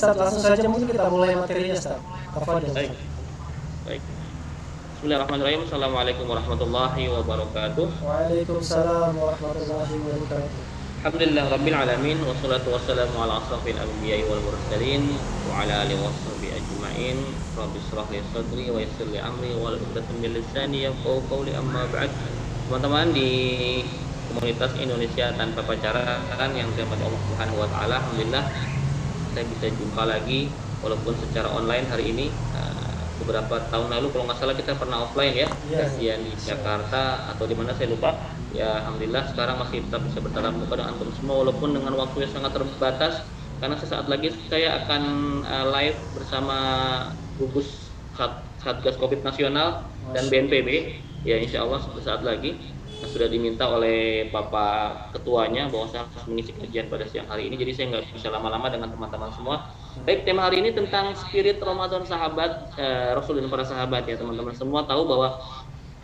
Ustaz, langsung saja mungkin kita mulai materinya Ustaz. Tafadhol. Baik, baik. Bismillahirrahmanirrahim. Assalamualaikum warahmatullahi wabarakatuh. Waalaikumsalam warahmatullahi wabarakatuh. Alhamdulillah rabbil alamin wassalatu wassalamu ala asrafil anbiya'i wal mursalin wa ala alihi washabihi ajmain. Rabbi shrah li sadri wa yassir li amri wa hlul 'uqdatam min lisani yafqahu qawli, amma ba'd. Teman-teman di komunitas Indonesia tanpa pacaran yang dirahmati Allah Subhanahu wa taala, alhamdulillah saya bisa jumpa lagi walaupun secara online hari ini. Beberapa tahun lalu kalau nggak salah kita pernah offline ya, kajian di Jakarta atau di mana saya lupa. Ya alhamdulillah sekarang masih tetap bisa bertatap muka dengan antum semua walaupun dengan waktu yang sangat terbatas, karena sesaat lagi saya akan live bersama gugus Satgas Covid Nasional dan BNPB ya, insya Allah sesaat lagi. Sudah diminta oleh Bapak Ketuanya bahwa saya harus mengisi kajian pada siang hari ini, jadi saya nggak bisa lama-lama dengan teman-teman semua. Baik, tema hari ini tentang spirit Ramadan sahabat Rasul dan para sahabat ya. Teman-teman semua tahu bahwa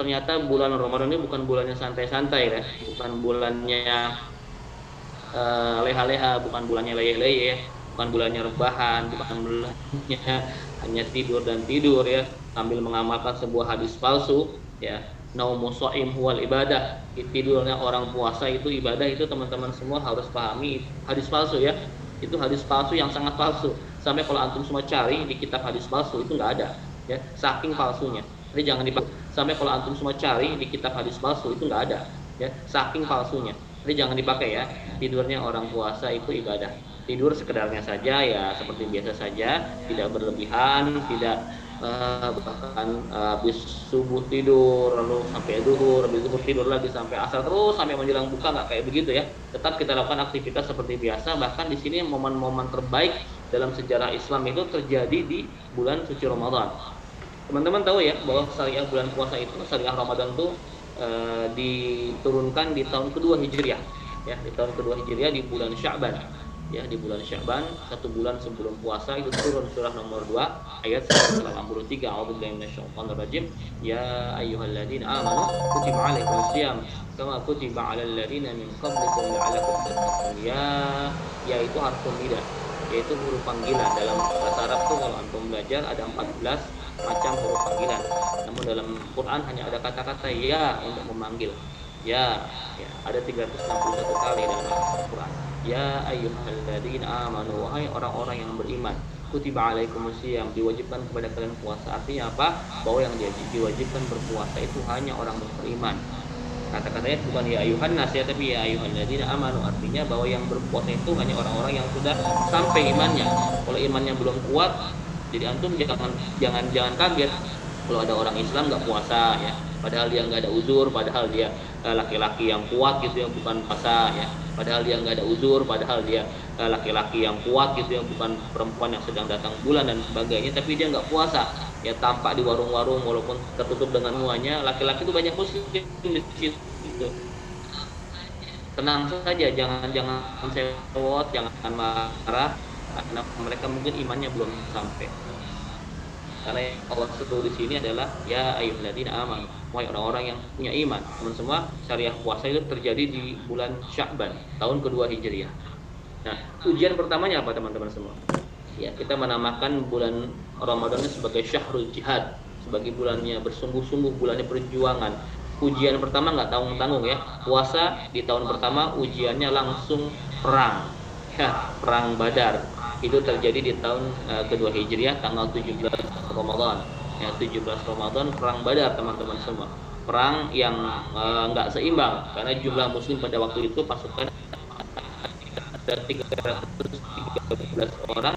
ternyata bulan Ramadan ini bukan bulannya santai-santai ya, bukan bulannya leha-leha, bukan bulannya leye-leye, bukan bulannya rebahan, bukan bulannya hanya tidur dan tidur ya, sambil mengamalkan sebuah hadis palsu ya. Naumu shaim huwal ibadah. Tidurnya orang puasa itu ibadah, itu teman-teman semua harus pahami hadis palsu ya. Itu hadis palsu yang sangat palsu. Sampai kalau antum semua cari di kitab hadis palsu itu nggak ada ya, saking palsunya. Jadi jangan dipakai. Sampai kalau antum semua cari di kitab hadis palsu itu nggak ada ya, saking palsunya. Jadi jangan dipakai ya. Tidurnya orang puasa itu ibadah. Tidur sekedarnya saja ya, seperti biasa saja, tidak berlebihan, tidak bahkan habis subuh tidur lalu sampai duhur, habis duhur tidur lagi sampai asar, terus sampai menjelang buka, nggak kayak begitu ya. Tetap kita lakukan aktivitas seperti biasa. Bahkan di sini momen-momen terbaik dalam sejarah Islam itu terjadi di bulan suci Ramadan. Teman-teman tahu ya bahwa syariah bulan puasa itu, syariah Ramadan itu diturunkan di tahun kedua Hijriah ya, di tahun kedua Hijriah di bulan Sya'ban ya, di bulan Sya'ban, 1 bulan sebelum puasa itu turun surah nomor 2 ayat 183. A'udzubillahi minasyaitonir rajim. Ya ayyuhalladzina amanu kutiba alaikumus shiyam kama kutiba alal ladzina min qablikum la'allakum tattaqun. Ya itu harfun nida, yaitu huruf panggilan. Dalam bahasa Arab tuh kalau antum belajar ada 14 macam huruf panggilan. Namun dalam Quran hanya ada kata-kata ya untuk memanggil. Ya ada 361 kali dalam Al-Quran. Ya ayyuhalladzina amanu, wahai orang-orang yang beriman, kutiba alaikumus shiyam, diwajibkan kepada kalian puasa. Artinya apa? Bahwa yang diwajibkan berpuasa itu hanya orang beriman. Kata-katanya bukan ya ayuhan nas ya, tapi ya ayyuhalladzina amanu. Artinya bahwa yang berpuasa itu hanya orang-orang yang sudah sampai imannya. Kalau imannya belum kuat, jadi antum jangan kaget kalau ada orang Islam nggak puasa ya, padahal dia nggak ada uzur, padahal dia laki-laki yang kuat gitu yang bukan puasa ya, padahal dia nggak ada uzur, padahal dia laki-laki yang kuat gitu yang bukan perempuan yang sedang datang bulan dan sebagainya, tapi dia nggak puasa ya, tampak di warung-warung walaupun tertutup dengan semuanya. Laki-laki itu banyak muslim di situ gitu. Tenang saja, jangan sewot, jangan marah karena mereka mungkin imannya belum sampai. Karena yang Allah sebut di sini adalah ya ayyuhalladzina amanu, wahai orang-orang yang punya iman. Teman semua, syariah puasa itu terjadi di bulan Sya'ban, tahun kedua Hijriah. Nah, ujian pertamanya apa teman-teman semua? Ya, kita menamakan bulan Ramadan ini sebagai syahrul jihad, sebagai bulannya bersungguh-sungguh, bulannya perjuangan. Ujian pertama nggak tanggung-tanggung ya. Puasa di tahun pertama ujiannya langsung perang. Ya, perang Badar. Itu terjadi di tahun kedua Hijriah tanggal 17 Ramadan ya, 17 Ramadan perang Badar teman-teman semua. Perang yang nggak seimbang karena jumlah muslim pada waktu itu pasukan ada 313 orang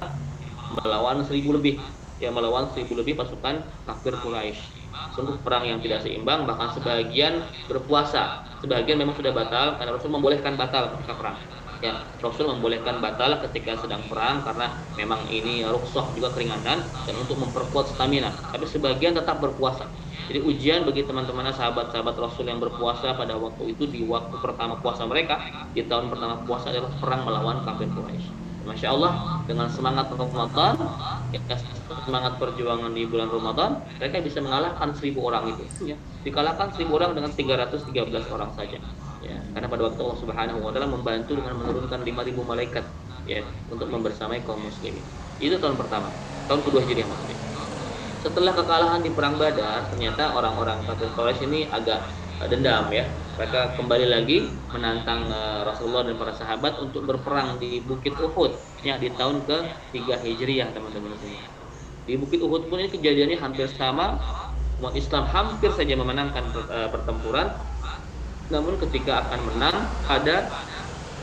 melawan 1000 lebih ya, melawan 1000 lebih pasukan kafir Quraisy. Sungguh perang yang tidak seimbang, bahkan sebagian berpuasa, sebagian memang sudah batal karena Rasul membolehkan batal ketika perang. Ya, Rasul membolehkan batal ketika sedang perang karena memang ini rukhsah juga keringanan dan untuk memperkuat stamina. Tapi sebagian tetap berpuasa. Jadi ujian bagi teman-teman sahabat-sahabat Rasul yang berpuasa pada waktu itu, di waktu pertama puasa mereka, di tahun pertama puasa adalah perang melawan kafir Quraisy. Masya Allah, dengan semangat Ramadan, ya, semangat perjuangan di bulan Ramadan, mereka bisa mengalahkan 1000 orang itu. Ya. Dikalahkan 1000 orang dengan 313 orang saja. Ya, karena pada waktu Allah Subhanahu wa taala membantu dengan menurunkan 5000 malaikat ya untuk membersamai kaum muslimin. Itu tahun pertama, tahun kedua Hijriah maksudnya. Setelah kekalahan di perang Badar, ternyata orang-orang kafir Quraisy ini agak dendam ya. Mereka kembali lagi menantang Rasulullah dan para sahabat untuk berperang di Bukit Uhud ya, di tahun ke-3 Hijriah teman-teman semua. Di Bukit Uhud pun ini kejadiannya hampir sama. Umat Islam hampir saja memenangkan pertempuran. Namun ketika akan menang, ada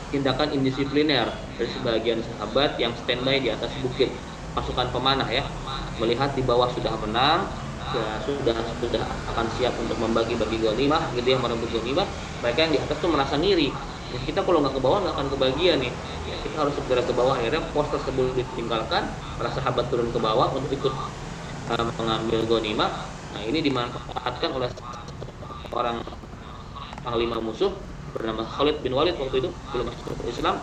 tindakan indisipliner dari sebagian sahabat yang standby di atas bukit, pasukan pemanah ya, melihat di bawah sudah menang ya, sudah akan siap untuk membagi-bagi ghanimah gitu ya, merebut ghanimah. Mereka yang di atas tuh merasa ngiri, jadi kita kalau nggak ke bawah nggak akan kebagian nih ya, kita harus segera ke bawah. Akhirnya pos tersebut ditinggalkan, para sahabat turun ke bawah untuk ikut mengambil ghanimah. Nah ini dimanfaatkan oleh orang panglima musuh bernama Khalid bin Walid, waktu itu belum masuk Islam.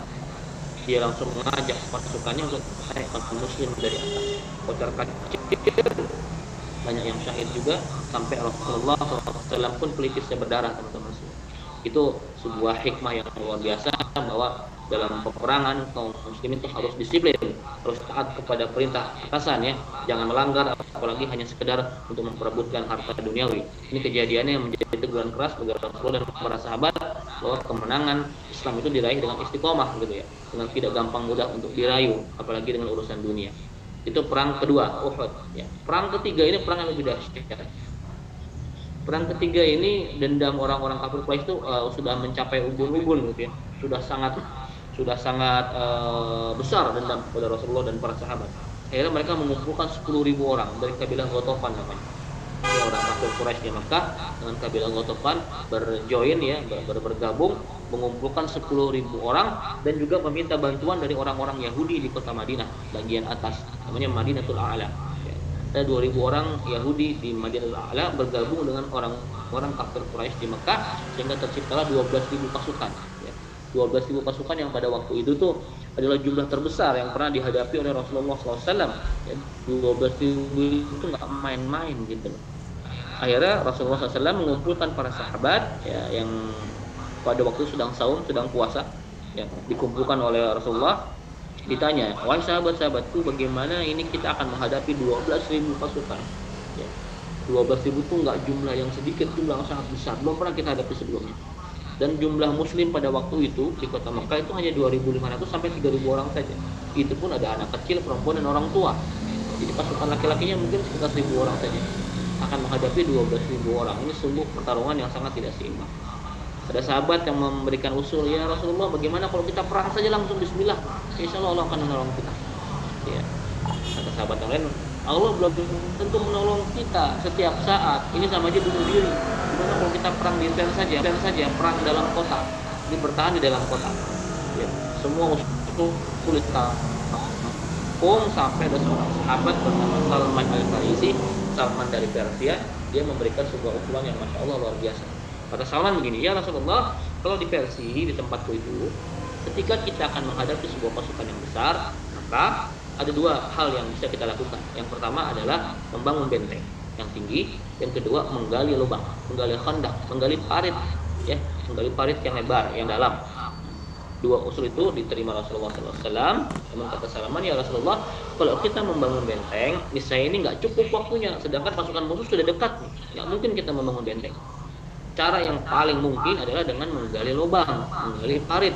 Dia langsung mengajak pasukannya untuk naik muslim dari atas kocar kacir. Banyak yang syahid juga, sampai Rasulullah SAW pun pelipisnya berdarah teman-teman. Itu sebuah hikmah yang luar biasa, bahwa dalam peperangan kaum muslimin itu harus disiplin, harus taat kepada perintah atasan ya, jangan melanggar, apalagi hanya sekedar untuk memperebutkan harta duniawi. Ini kejadiannya yang menjadi teguran keras bagi Rasulullah dan para sahabat, bahwa kemenangan Islam itu diraih dengan istiqomah gitu ya, dengan tidak gampang mudah untuk dirayu, apalagi dengan urusan dunia. Itu perang kedua, Uhud ya. Perang ketiga ini perang yang lebih dahsyat. Perang ketiga ini dendam orang-orang kafir Quraisy itu sudah mencapai ubun-ubun gitu ya. Sudah sangat besar dendam kepada Rasulullah dan para sahabat. Akhirnya mereka mengumpulkan 10.000 orang dari kabilah Ghatafan namanya. Ini orang kafir Quraisy di Makkah dengan kabilah Ghatafan berjoin ya, bergabung, mengumpulkan 10.000 orang dan juga meminta bantuan dari orang-orang Yahudi di kota Madinah bagian atas, namanya Madinatul A'la. Ada 2.000 orang Yahudi di Madinatul A'la bergabung dengan orang kafir Quraisy di Mekah, sehingga terciptalah 12.000 pasukan ya. 12.000 pasukan yang pada waktu itu tuh adalah jumlah terbesar yang pernah dihadapi oleh Rasulullah SAW ya. 12.000 itu nggak main-main gitu. Akhirnya Rasulullah SAW mengumpulkan para sahabat ya, yang pada waktu sedang saum, sedang puasa ya, dikumpulkan oleh Rasulullah. Ditanya, wahai sahabat-sahabatku, bagaimana ini kita akan menghadapi 12.000 pasukan ya. 12.000 itu nggak jumlah yang sedikit, jumlah yang sangat besar, belum pernah kita hadapi sebelumnya. Dan jumlah muslim pada waktu itu di kota Mekah itu hanya 2.500 sampai 3.000 orang saja. Itu pun ada anak kecil, perempuan dan orang tua. Jadi pasukan laki-lakinya mungkin sekitar 1.000 orang saja akan menghadapi 12.000 orang. Ini sungguh pertarungan yang sangat tidak seimbang. Ada sahabat yang memberikan usul, ya Rasulullah, bagaimana kalau kita perang saja langsung bismillah, insya Allah akan menolong kita ya. Kata sahabat yang lain, Allah belum tentu menolong kita setiap saat, ini sama aja bunuh diri. Gimana kalau kita perang di intern saja, perang dalam kota, ini bertahan di dalam kota ya. Semua usul sulit sampai ada seorang sahabat bernama Salman Al-Farisi, Salman dari Persia. Dia memberikan sebuah usulan yang Masya Allah luar biasa. Kata Salman begini, ya Rasulullah, kalau di Persia, di tempatku itu, ketika kita akan menghadapi sebuah pasukan yang besar, maka ada dua hal yang bisa kita lakukan. Yang pertama adalah membangun benteng yang tinggi, yang kedua menggali lubang, menggali khandak, menggali parit ya, menggali parit yang lebar, yang dalam. Dua usul itu diterima Rasulullah SAW. Namun kata Salman, ya Rasulullah, kalau kita membangun benteng, misalnya ini nggak cukup waktunya, sedangkan pasukan musuh sudah dekat, nggak mungkin kita membangun benteng. Cara yang paling mungkin adalah dengan menggali lubang, menggali parit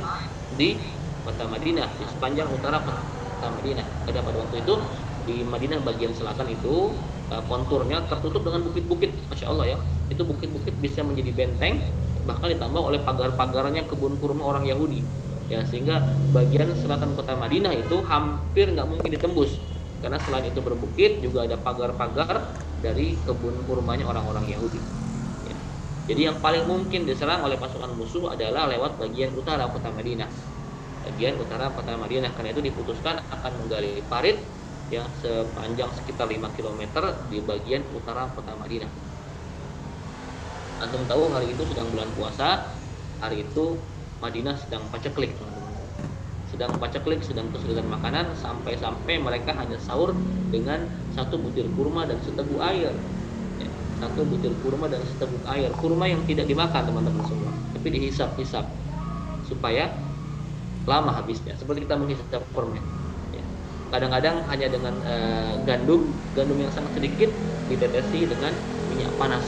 di kota Madinah, di sepanjang utara kota Madinah. Karena pada waktu itu di Madinah bagian selatan itu konturnya tertutup dengan bukit-bukit, Masya Allah ya. Itu bukit-bukit bisa menjadi benteng, bahkan ditambah oleh pagar-pagarnya kebun kurma orang Yahudi. Ya, sehingga bagian selatan kota Madinah itu hampir nggak mungkin ditembus, karena selain itu berbukit juga ada pagar-pagar dari kebun kurmanya orang-orang Yahudi. Jadi yang paling mungkin diserang oleh pasukan musuh adalah lewat bagian utara kota Madinah. Bagian utara kota Madinah, karena itu diputuskan akan menggali parit yang sepanjang sekitar 5 km di bagian utara kota Madinah. Antum tahu hari itu sedang bulan puasa, hari itu Madinah sedang paceklik, sedang kesulitan makanan, sampai mereka hanya sahur dengan 1 butir kurma dan seteguk air. 1 butir kurma dan seteguk air. Kurma yang tidak dimakan teman-teman semua, tapi dihisap-hisap supaya lama habisnya, seperti kita menghisap permen ya. Kadang-kadang hanya dengan gandum yang sangat sedikit ditetesi dengan minyak panas.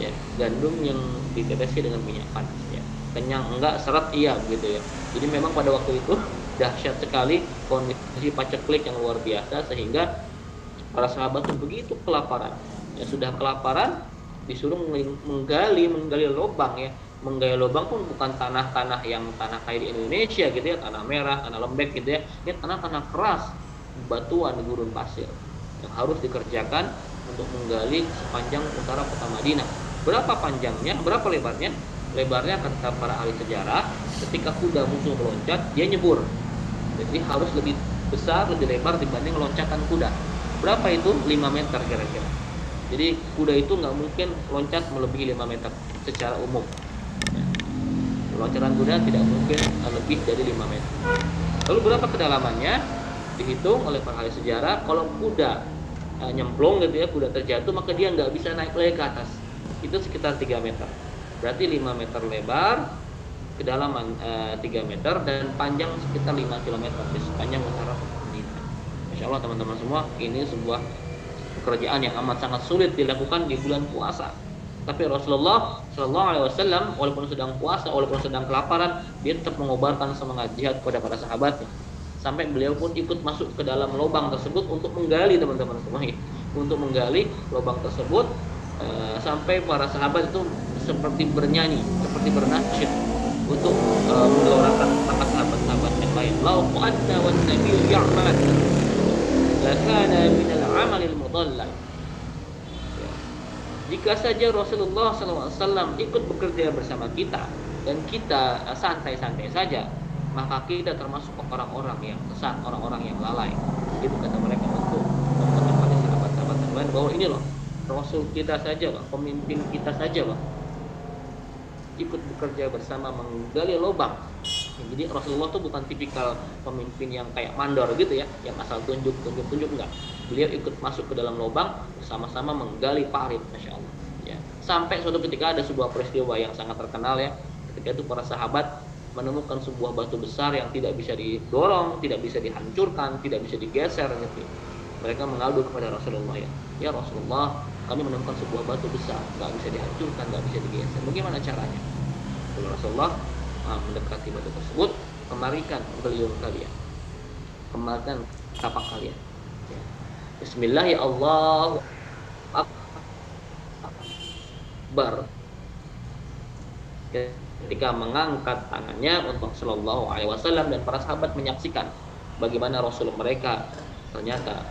Ya, gandum yang ditetesi dengan minyak panas. Ya. Kenyang enggak, seret iya gitu ya. Jadi memang pada waktu itu dahsyat sekali kondisi paceklik yang luar biasa sehingga para sahabat itu begitu kelaparan. Ya sudah kelaparan disuruh menggali lubang ya. Menggali lubang pun bukan tanah-tanah yang tanah kayak di Indonesia gitu ya, tanah merah, tanah lembek gitu ya. Ini tanah-tanah keras, batuan gurun pasir yang harus dikerjakan untuk menggali sepanjang utara kota Madinah. Berapa panjangnya, berapa lebarnya? Lebarnya kata para ahli sejarah, ketika kuda musuh meloncat, dia nyebur. Jadi harus lebih besar, lebih lebar dibanding loncatan kuda. Berapa itu? 5 meter kira-kira. Jadi kuda itu nggak mungkin loncat melebihi 5 meter secara umum. Loncatan kuda tidak mungkin lebih dari 5 meter. Lalu berapa kedalamannya? Dihitung oleh para ahli sejarah. Kalau kuda nyemplung gitu ya, kuda terjatuh, maka dia nggak bisa naik lagi ke atas. Itu sekitar 3 meter. Berarti 5 meter lebar, kedalaman 3 meter, dan panjang sekitar 5 km di sepanjang utara kota Madinah. Masya Allah teman-teman semua, ini sebuah pekerjaan yang amat sangat sulit dilakukan di bulan puasa. Tapi Rasulullah Shallallahu Alaihi Wasallam walaupun sedang puasa, walaupun sedang kelaparan, dia tetap mengobarkan semangat jihad kepada para sahabatnya. Sampai beliau pun ikut masuk ke dalam lubang tersebut untuk menggali teman-teman semua, untuk menggali lubang tersebut sampai para sahabat itu seperti bernyanyi, seperti bernasyid untuk menggelorakan semangat sahabat-sahabat yang lain. Lau qadna wan nabiyyu ya'mal lakana min al-'amalil mudallal. Jika saja Rasulullah SAW ikut bekerja bersama kita dan kita santai-santai saja, maka kita termasuk orang-orang yang sesat, orang-orang yang lalai. Itu kata mereka untuk memotivasi sahabat-sahabat yang lain bahwa ini loh, Rasul kita saja, Pak, pemimpin kita saja, Pak, ikut bekerja bersama menggali lubang. Jadi Rasulullah itu bukan tipikal pemimpin yang kayak mandor gitu ya, yang asal tunjuk enggak. Beliau ikut masuk ke dalam lubang bersama-sama menggali parit, masya Allah. Ya. Sampai suatu ketika ada sebuah peristiwa yang sangat terkenal ya. Ketika itu para sahabat menemukan sebuah batu besar yang tidak bisa didorong, tidak bisa dihancurkan, tidak bisa digeser gitu. Mereka mengadu kepada Rasulullah ya. Ya Rasulullah, kami menemukan sebuah batu besar, nggak bisa dihancurkan, nggak bisa digeser. Bagaimana caranya? Lalu Rasulullah mendekati batu tersebut, kemarikan beliau kalian, kemarikan tapak kalian. Ya. Bismillah ya Allah Akbar. Ketika mengangkat tangannya untuk Shallallahu Alaihi Wasallam dan para sahabat menyaksikan bagaimana Rasul mereka ternyata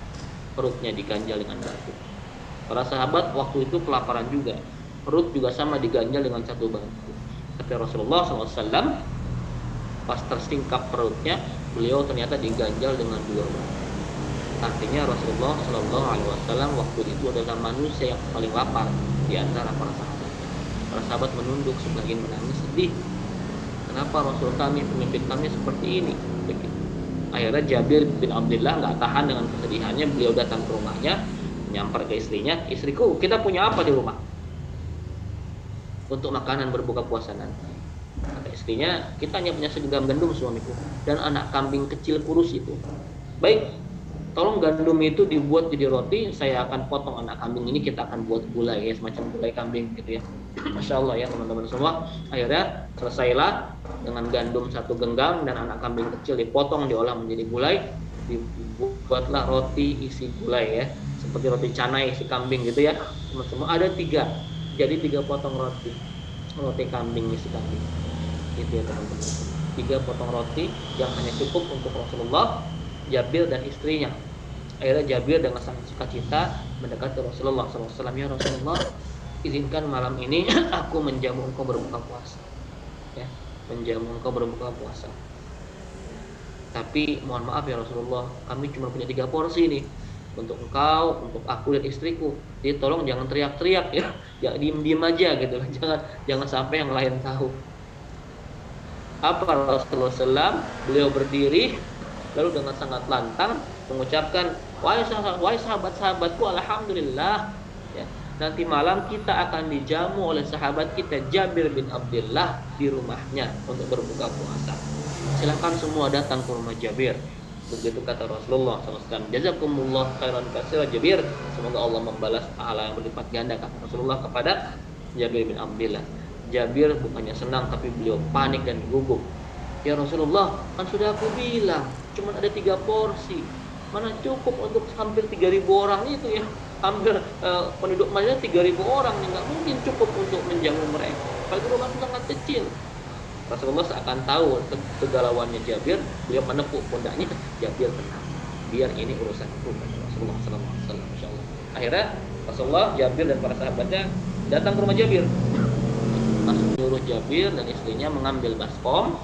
perutnya diganjal dengan batu. Para sahabat waktu itu kelaparan juga, perut juga sama diganjal dengan satu batu. Tapi Rasulullah SAW pas tersingkap perutnya, beliau ternyata diganjal dengan 2 batu. Artinya Rasulullah SAW waktu itu adalah manusia yang paling lapar di antara para sahabat. Para sahabat menunduk sebagian menangis sedih. Kenapa Rasul kami, pemimpin kami seperti ini? Begitu. Akhirnya Jabir bin Abdullah nggak tahan dengan kesedihannya, beliau datang ke rumahnya, nyamper ke istrinya, istriku, kita punya apa di rumah untuk makanan berbuka puasa nanti? Kata istrinya, kita hanya punya segenggam gandum suamiku dan anak kambing kecil kurus itu. Baik, tolong gandum itu dibuat jadi roti, saya akan potong anak kambing ini, kita akan buat gulai ya, semacam gulai kambing gitu ya. Masya Allah ya teman-teman semua. Akhirnya selesailah dengan gandum 1 genggam dan anak kambing kecil dipotong, diolah menjadi gulai, dibuatlah roti isi gulai ya, seperti roti canai isi kambing gitu ya. Semua ada 3, jadi 3 potong roti kambing isi kambing gitu ya teman-teman. 3 potong roti yang hanya cukup untuk Rasulullah, Jabir dan istrinya. Akhirnya Jabir dengan sangat sukacita mendekati Rasulullah SAW. Ya Rasulullah, izinkan malam ini aku menjamu engkau berbuka puasa ya, menjamu engkau berbuka puasa. Tapi mohon maaf ya Rasulullah, kami cuma punya 3 porsi nih, untuk engkau, untuk aku dan istriku. Jadi tolong jangan teriak-teriak ya, ya diem-diem aja gitu, jangan sampai yang lain tahu. Apa Rasulullah SAW? Beliau berdiri lalu dengan sangat lantang mengucapkan, wahai sahabat-sahabatku, alhamdulillah ya, nanti malam kita akan dijamu oleh sahabat kita Jabir bin Abdullah di rumahnya untuk berbuka puasa. Silakan semua datang ke rumah Jabir. Begitu kata Rasulullah SAW. Jazakumullah khairan katsira Jabir. Semoga Allah membalas pahala yang berlipat ganda, kata Rasulullah kepada Jabir bin Abdullah. Jabir bukannya senang, tapi beliau panik dan gugup. Ya Rasulullah, kan sudah aku bilang cuma ada 3 porsi, mana cukup untuk hampir 3.000 orang itu ya. Hampir penduduk Madinah 3.000 orang, nggak mungkin cukup untuk menjamu mereka. Kalau rumah sangat kecil. Rasulullah seakan tahu kegalauannya Jabir, beliau menepuk pundaknya. Jabir tenang, biar ini urusanku, kata Rasulullah SAW. Masya Allah. Akhirnya Rasulullah, Jabir dan para sahabatnya datang ke rumah Jabir. Langsung nyuruh Jabir dan istrinya mengambil baskom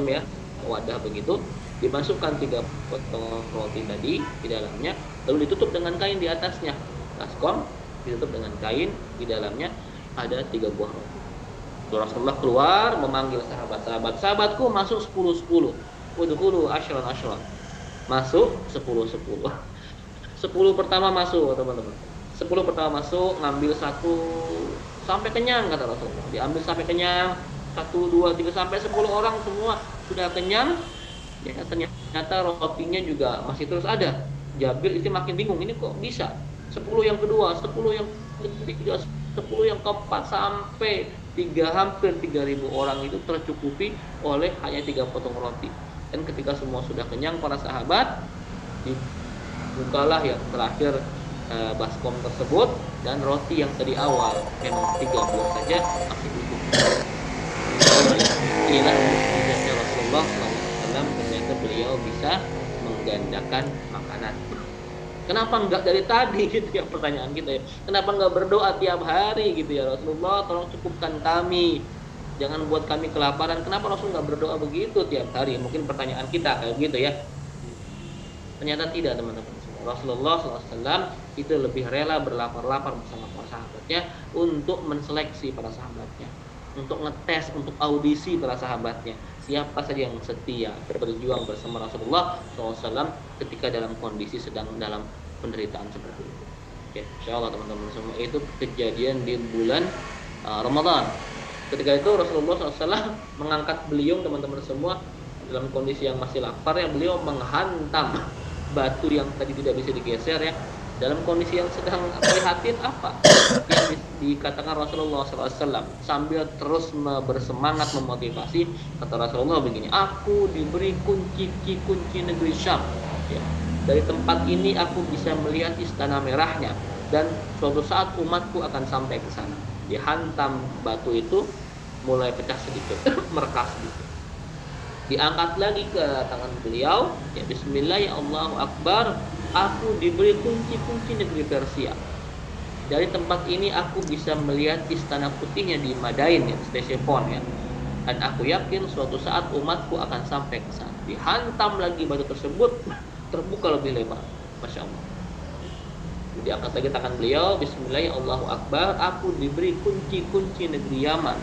ya, wadah begitu, dimasukkan 3 potong roti tadi di dalamnya, lalu ditutup dengan kain di atasnya. Baskom ditutup dengan kain, di dalamnya ada 3 buah roti. Rasulullah keluar memanggil sahabatku, masuk 10-10. Udkhulu ashran. Masuk 10-10. 10 pertama masuk, teman-teman. 10 pertama masuk, ngambil 1 sampai kenyang, kata Rasulullah. Diambil sampai kenyang. 1, 2, 3 sampai 10 orang semua sudah kenyang. Ya, ternyata rotinya juga masih terus ada. Jabir itu makin bingung, ini kok bisa 10 yang kedua, 10 yang ketiga, 10 yang keempat, sampai hampir 3.000 orang itu tercukupi oleh hanya 3 potong roti. Dan ketika semua sudah kenyang, para sahabat, dibukalah yang terakhir baskom tersebut, dan roti yang tadi awal memang 3 buah saja masih utuh. Inilah mukjizatnya Rasulullah SAW, ternyata beliau bisa menggandakan makanan. Kenapa enggak dari tadi gitu ya, pertanyaan kita ya. Kenapa enggak berdoa tiap hari gitu ya, Rasulullah tolong cukupkan kami, jangan buat kami kelaparan. Kenapa Rasul enggak berdoa begitu tiap hari? Mungkin pertanyaan kita kayak gitu ya. Ternyata tidak, teman-teman. Rasulullah SAW itu lebih rela berlapar-lapar bersama para sahabatnya untuk menseleksi para sahabatnya, untuk ngetes, untuk audisi para sahabatnya, siapa saja yang setia berjuang bersama Rasulullah SAW ketika dalam kondisi sedang dalam penderitaan seperti itu. Oke, insyaallah teman-teman semua, itu kejadian di bulan Ramadan. Ketika itu Rasulullah SAW mengangkat beliung, teman-teman semua, dalam kondisi yang masih lapar ya, beliau menghantam batu yang tadi tidak bisa digeser ya, dalam kondisi yang sedang prihatin. Apa yang dikatakan Rasulullah SAW sambil terus bersemangat memotivasi, kata Rasulullah begini, aku diberi kunci negeri Syam ya. Dari tempat ini aku bisa melihat istana merahnya, dan suatu saat umatku akan sampai ke sana. Dihantam batu itu mulai pecah sedikit merekas sedikit, diangkat lagi ke tangan beliau ya, bismillah ya Allahu Akbar, aku diberi kunci negeri Persia. Dari tempat ini aku bisa melihat istana putihnya di Madain ya, Ctesiphon ya. Dan aku yakin suatu saat umatku akan sampai ke sana. Dihantam lagi batu tersebut, terbuka lebih lebar. Masya Allah. Diangkat lagi tangan beliau, bismillah ya Allahu Akbar, aku diberi kunci negeri Yaman.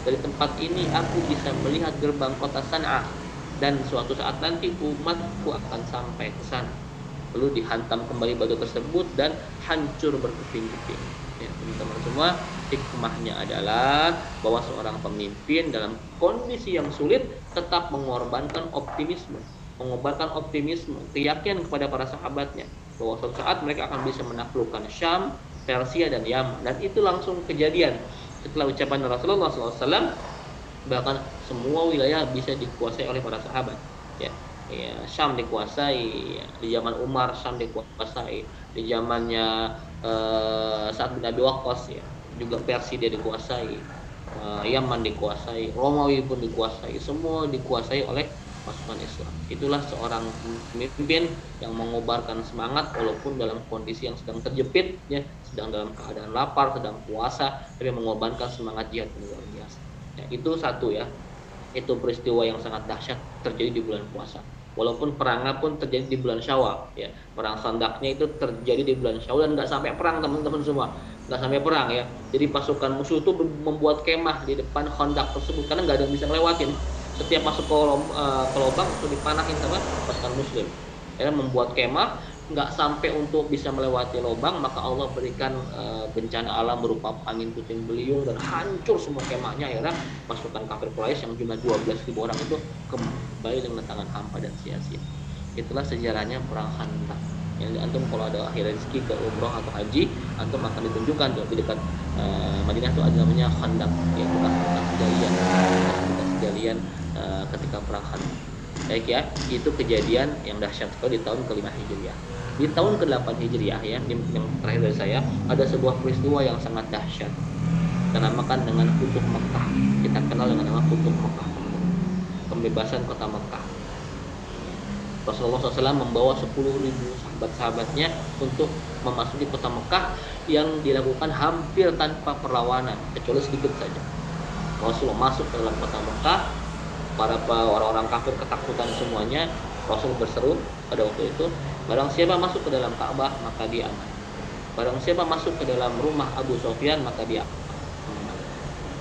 Dari tempat ini aku bisa melihat gerbang kota San'a, dan suatu saat nanti umatku akan sampai ke sana. Lalu dihantam kembali batu tersebut dan hancur berkeping-keping. Ya, teman-teman semua, hikmahnya adalah bahwa seorang pemimpin dalam kondisi yang sulit tetap mengorbankan optimisme, keyakinan kepada para sahabatnya bahwa suatu saat mereka akan bisa menaklukkan Syam, Persia, dan Yaman. Dan itu langsung kejadian setelah ucapan Rasulullah SAW. Bahkan semua wilayah bisa dikuasai oleh para sahabat ya. Ya, Syam dikuasai di zaman Umar, Syam dikuasai di zamannya Sa'ad bin Abi Waqqas ya, juga Persia dia dikuasai, Yaman dikuasai, Romawi pun dikuasai, semua dikuasai oleh pasukan Islam. Itulah seorang pemimpin yang mengobarkan semangat walaupun dalam kondisi yang sedang terjepit ya, sedang dalam keadaan lapar, sedang puasa, tapi mengobarkan semangat jihad luar biasa. Ya, itu satu ya. Itu peristiwa yang sangat dahsyat terjadi di bulan puasa. Walaupun perangnya pun terjadi di bulan Syawal ya. Perang Khandaqnya itu terjadi di bulan Syawal dan nggak sampai perang, teman-teman semua. Nggak sampai perang ya. Jadi pasukan musuh itu membuat kemah di depan Khandaq tersebut karena nggak ada yang bisa ngelewatin. Setiap masuk ke lubang itu dipanahin sama pasukan muslim. Ya, membuat kemah nggak sampai untuk bisa melewati lubang, maka Allah berikan bencana alam berupa angin puting beliung dan hancur semua kemahnya. Akhirnya pasukan kafir Quraisy yang jumlah 12.000 orang itu kembali dengan tangan hampa dan sia-sia. Itulah sejarahnya perang Khandaq. Yang antum kalau ada akhir rezeki ke umroh atau haji, antum akan ditunjukkan tuh di dekat Madinah tuh ada namanya Khandaq, ya bekas kejadian ketika perang Khandaq. Baik ya, itu kejadian yang dahsyat sekali di tahun ke-5 Hijriah. Di tahun ke-8 Hijriah ya, yang terakhir dari saya, ada sebuah peristiwa yang sangat dahsyat. Kita namakan dengan Futuh Mekah. Kita kenal dengan nama Futuh Mekah. Pembebasan kota Mekah. Rasulullah SAW membawa 10.000 sahabat-sahabatnya untuk memasuki kota Mekah yang dilakukan hampir tanpa perlawanan, kecuali sedikit saja. Rasulullah masuk ke dalam kota Mekah, para orang-orang kafir ketakutan semuanya. Rasul berseru pada waktu itu, barang siapa masuk ke dalam Ka'bah maka dia aman. Barang siapa masuk ke dalam rumah Abu Sufyan maka dia aman.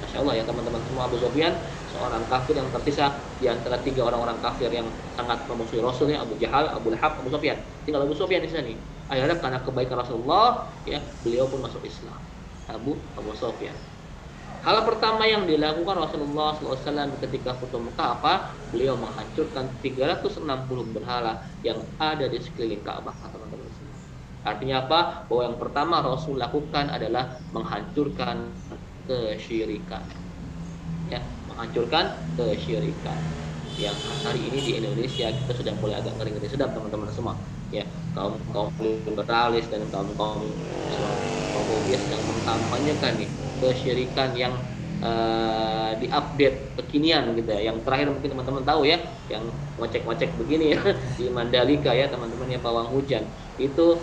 Masya Allah ya teman-teman semua, Abu Sufyan seorang kafir yang terpisah di antara 3 orang-orang kafir yang sangat memusuhi Rasulnya, Abu Jahal, Abu Lahab, Abu Sufyan. Tinggal Abu Sufyan di sini. Akhirnya karena kebaikan Rasulullah, ya beliau pun masuk Islam. Abu Sufyan. Hal pertama yang dilakukan Rasulullah SAW ketika Futuh Mekah apa? Beliau menghancurkan 360 berhala yang ada di sekeliling Ka'bah, teman-teman. Artinya apa? Bahwa yang pertama Rasul lakukan adalah menghancurkan kesyirikan. Ya, menghancurkan kesyirikan. Yang hari ini di Indonesia kita sudah mulai agak ngeri-ngeri sedap, teman-teman semua. Ya, kaum liberalis dan kaum Islamophobia yang mengkampanyekan nih kesyirikan yang diupdate kekinian gitu ya. Yang terakhir mungkin teman-teman tahu ya, yang ngocek-ngocek begini ya di Mandalika ya teman-teman ya, pawang hujan itu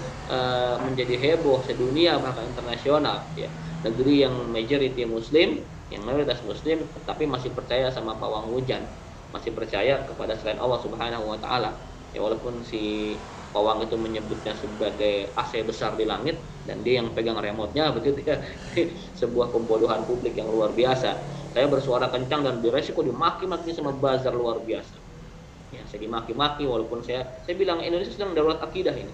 menjadi heboh sedunia bahkan internasional ya. Negeri yang majority Muslim, yang mayoritas Muslim, tapi masih percaya sama pawang hujan, masih percaya kepada selain Allah Subhanahu Wa Taala. Ya walaupun si pawang itu menyebutnya sebagai AC besar di langit dan dia yang pegang remote-nya begitu ya. Sebuah pembodohan publik yang luar biasa. Saya bersuara kencang dan beresiko dimaki-maki sama buzzer luar biasa. Ya, saya dimaki-maki walaupun saya bilang Indonesia sedang darurat akidah ini.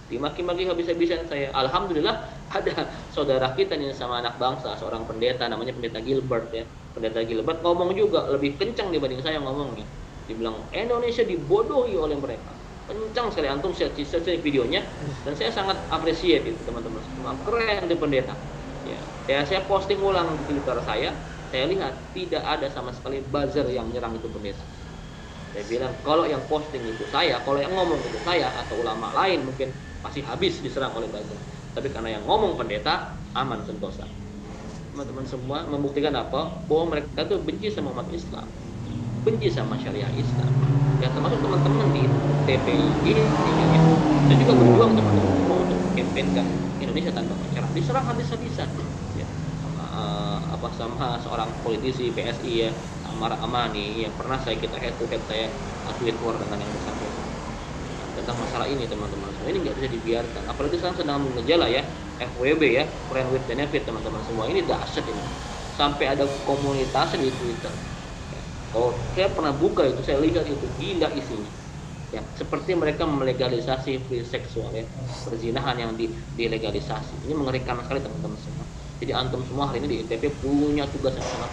Dimaki-maki habis-habisan saya. Alhamdulillah ada saudara kita nih sama anak bangsa, seorang pendeta namanya Pendeta Gilbert ya. Pendeta Gilbert ngomong juga lebih kencang dibanding saya ngomongnya. Dibilang Indonesia dibodohi oleh mereka. Kencang sekali, antum share videonya dan saya sangat appreciate itu teman-teman semua, keren di pendeta ya. Saya posting ulang di Twitter saya lihat tidak ada sama sekali buzzer yang nyerang itu pendeta. Saya bilang kalau yang posting itu saya, kalau yang ngomong itu saya atau ulama lain mungkin pasti habis diserang oleh buzzer, tapi karena yang ngomong pendeta aman sentosa. Teman-teman semua membuktikan apa? Bahwa mereka tuh benci sama umat Islam, benci sama syariah Islam. Ya termasuk teman-teman di TPI ini ya. Dan juga berjuang teman-teman untuk campaignkan Indonesia tanpa pacaran, diserang habis-habisan ya. Sama seorang politisi PSI ya, Amar Amani yang pernah kita head to head saya tweet war dengan yang bersangkutan tentang masalah ini teman-teman. Semua ini nggak bisa dibiarkan, apalagi sekarang sedang mengejala ya FWB ya, friend with benefit teman-teman semua. Ini dahsyat ini, sampai ada komunitas di Twitter. Oh, saya pernah buka itu, saya lihat itu gila isinya. Ya, seperti mereka melegalisasi free seksual ya, perzinahan yang dilegalisasi. Ini mengerikan sekali teman-teman semua. Jadi antum semua hari ini di ITP punya tugas yang sangat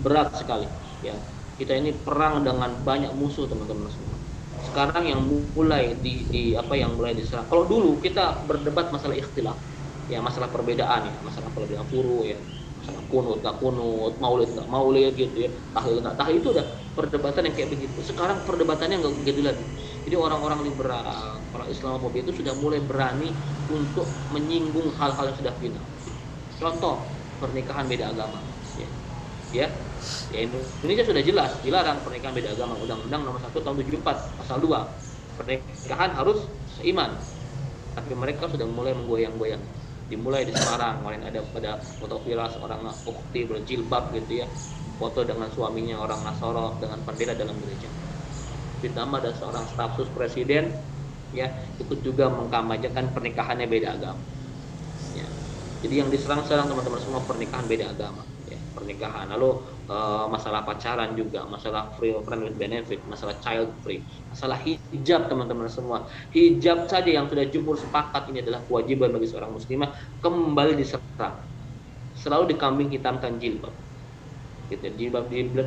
berat sekali. Ya, kita ini perang dengan banyak musuh teman-teman semua. Sekarang yang mulai yang mulai diserang. Kalau dulu kita berdebat masalah ikhtilaf, ya masalah perbedaan ya, masalah perbedaan furu ya. Kunut nggak kunut, maulid nggak maulid gitu ya, tahlil nggak tahlil, itu udah perdebatan yang kayak begitu. Sekarang perdebatannya nggak begitu lagi. Jadi orang-orang liberal, orang Islamophobia itu sudah mulai berani untuk menyinggung hal-hal yang sudah final. Contoh pernikahan beda agama, ya Indonesia sudah jelas dilarang pernikahan beda agama. Undang-Undang Nomor 1 Tahun 74 Pasal 2, pernikahan harus seiman. Tapi mereka sudah mulai menggoyang-goyang. Dimulai di Semarang, kemarin ada pada foto viral seorang ukti berjilbab gitu ya, foto dengan suaminya orang Nasoro dengan pendeta dalam gereja. Ditambah ada seorang staf sus presiden ya, ikut juga mengkampanyekan pernikahannya beda agama. Ya. Jadi yang diserang sekarang teman-teman semua pernikahan beda agama, ya, pernikahan. Lalu masalah pacaran juga, masalah free friend with benefit, masalah child free, masalah hijab teman-teman semua. Hijab saja yang sudah jumhur sepakat ini adalah kewajiban bagi seorang muslimah kembali diserang. Selalu dikambing hitamkan jilbab. gitu.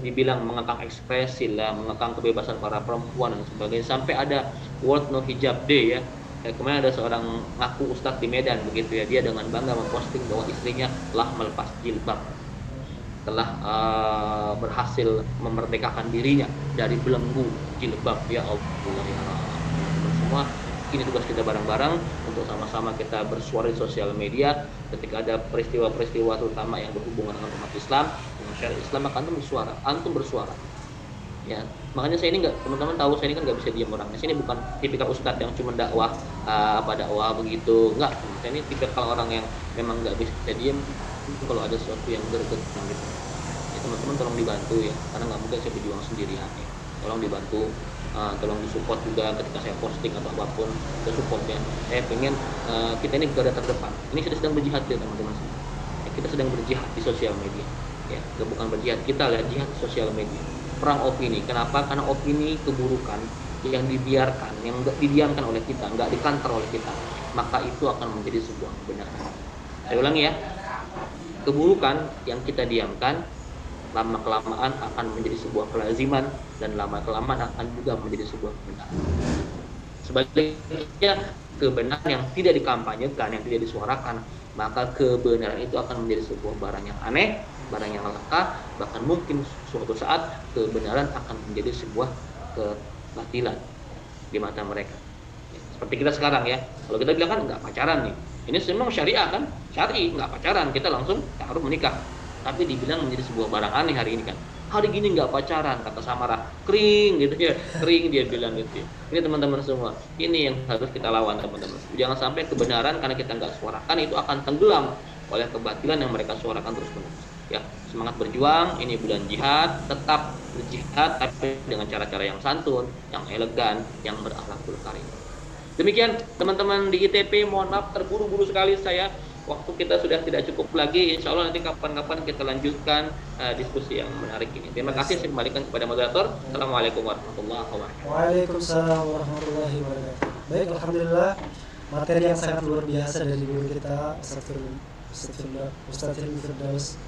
Dibilang mengekang ekspresi lah, mengekang kebebasan para perempuan dan sebagainya, sampai ada World No Hijab Day ya. Kemarin ada seorang ngaku ustadz di Medan begitu ya, dia dengan bangga memposting bahwa istrinya telah melepas jilbab, telah berhasil memerdekakan dirinya dari belenggu jilbab. Ya Allah ya semua, ini tugas kita bareng-bareng untuk sama-sama kita bersuara di sosial media ketika ada peristiwa-peristiwa terutama yang berhubungan dengan umat Islam, dengan syariat Islam, maka antum bersuara. Ya, makanya saya ini nggak, teman-teman tahu saya ini kan nggak bisa diam orangnya. Saya ini bukan tipikal ustadz yang cuma dakwah dakwah begitu, nggak. Saya ini tipikal orang yang memang nggak bisa diam kalau ada sesuatu yang greget gitu. Ya, teman-teman tolong dibantu ya, karena nggak mungkin saya berjuang sendirian ya. Tolong dibantu, tolong disupport juga ketika saya posting atau apapun, kita support ya. Saya pengen kita ini garda terdepan. Ini kita sedang berjihad ya teman-teman. Ya, kita sedang berjihad di sosial media. Ya, bukan berjihad, kita lihat jihad di sosial media. Perang opini. Kenapa? Karena opini keburukan yang dibiarkan, yang nggak didiamkan oleh kita, nggak dikantor oleh kita, maka itu akan menjadi sebuah kebenaran. Saya ulangi ya, keburukan yang kita diamkan lama kelamaan akan menjadi sebuah kelaziman, dan lama kelamaan akan juga menjadi sebuah kebenaran. Sebaliknya, kebenaran yang tidak dikampanyekan, yang tidak disuarakan, maka kebenaran itu akan menjadi sebuah barang yang aneh, barang yang langka, bahkan mungkin suatu saat kebenaran akan menjadi sebuah kebatilan di mata mereka. Seperti kita sekarang ya, kalau kita bilang kan nggak pacaran nih, ini memang syariah kan, syari nggak pacaran, kita langsung harus menikah, tapi dibilang menjadi sebuah barang aneh hari ini kan. Hari gini nggak pacaran, kata Samara, kering gitu ya, kering dia bilang gitu. Ini teman-teman semua, ini yang harus kita lawan teman-teman. Jangan sampai kebenaran karena kita nggak suarakan itu akan tenggelam oleh kebatilan yang mereka suarakan terus-menerus. Ya, semangat berjuang, ini bulan jihad, tetap berjihad tapi dengan cara-cara yang santun, yang elegan, yang berakhlakul karim. Demikian teman-teman di ITP, mohon maaf terburu-buru sekali saya. Waktu kita sudah tidak cukup lagi. Insya Allah nanti kapan-kapan kita lanjutkan diskusi yang menarik ini. Terima kasih, saya kembalikan kepada moderator. Assalamualaikum warahmatullahi wabarakatuh. Waalaikumsalam warahmatullahi wabarakatuh. Baik, alhamdulillah materi yang sangat luar biasa dari guru kita Ustaz Hilmi Firdaus.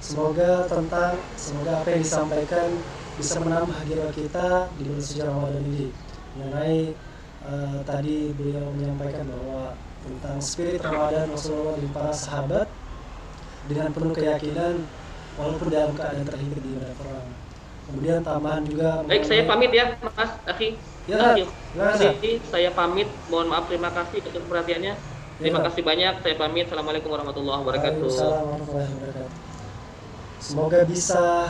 Semoga apa yang disampaikan bisa menambah jiwa kita di bulan suci Ramadan ini. Mengenai tadi beliau menyampaikan bahwa tentang spirit Ramadan Rasulullah dan para sahabat dengan penuh keyakinan walaupun dalam keadaan terhimpit di medan perang. Kemudian tambahan juga. Baik, saya pamit ya, Mas Akhi. Ya, saya pamit. Mohon maaf, terima kasih atas perhatiannya. Terima kasih banyak. Saya pamit. Assalamualaikum warahmatullahi wabarakatuh. Waalaikumsalam warahmatullahi wabarakatuh. Semoga bisa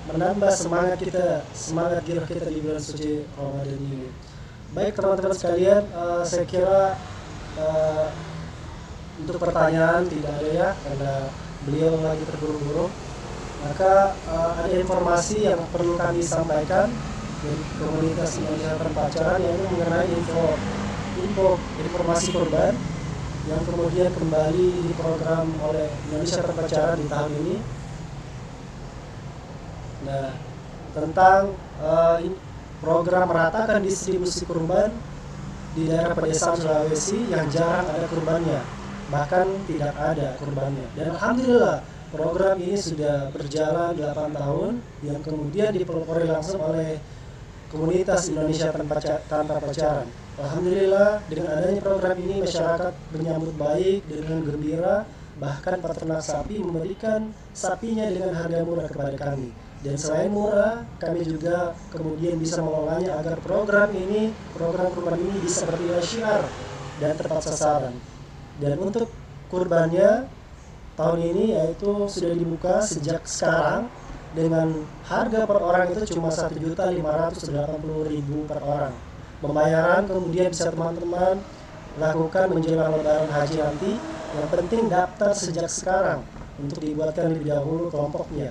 menambah semangat giroh kita di bulan suci Ramadan ini. Baik teman-teman sekalian, saya kira untuk pertanyaan tidak ada ya, karena beliau lagi terburu-buru. Maka ada informasi yang perlu kami sampaikan dari komunitas Indonesia Pacaran, yaitu mengenai informasi kurban yang kemudian kembali diprogram oleh Indonesia Pacaran di tahun ini. Nah, tentang program meratakan distribusi kurban di daerah pedesaan Sulawesi yang jarang ada kurbannya, bahkan tidak ada kurbannya. Dan alhamdulillah program ini sudah berjalan 8 tahun yang kemudian dipelopori langsung oleh komunitas Indonesia Tanpa Pacaran. Alhamdulillah dengan adanya program ini masyarakat menyambut baik dengan gembira, bahkan peternak sapi memberikan sapinya dengan harga murah kepada kami. Dan selain murah, kami juga kemudian bisa mengelolanya agar program kurban ini bisa bernilai syiar dan tepat sasaran. Dan untuk kurbannya tahun ini yaitu sudah dibuka sejak sekarang dengan harga per orang itu cuma 1.580.000 per orang. Pembayaran kemudian bisa teman-teman lakukan menjelang Lebaran Haji nanti. Yang penting daftar sejak sekarang untuk dibuatkan lebih dahulu kelompoknya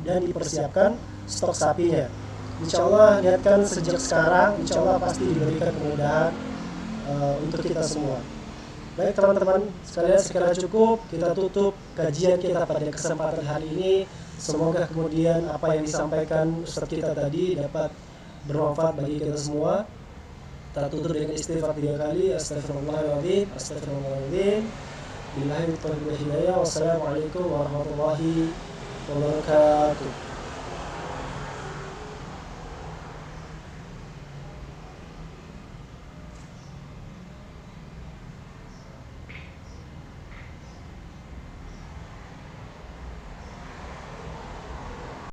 dan dipersiapkan stok sapinya. Insya Allah niatkan sejak sekarang, insya Allah pasti diberikan kemudahan untuk kita semua. Baik teman-teman sekalian, sekira cukup kita tutup kajian kita pada kesempatan hari ini. Semoga kemudian apa yang disampaikan Ustaz kita tadi dapat bermanfaat bagi kita semua. Kita tutup dengan istighfar 3 kali. Astagfirullahaladzim, astagfirullahaladzim. Billahi taufiq wal hidayah. Wassalamualaikum warahmatullahi wabarakatuh.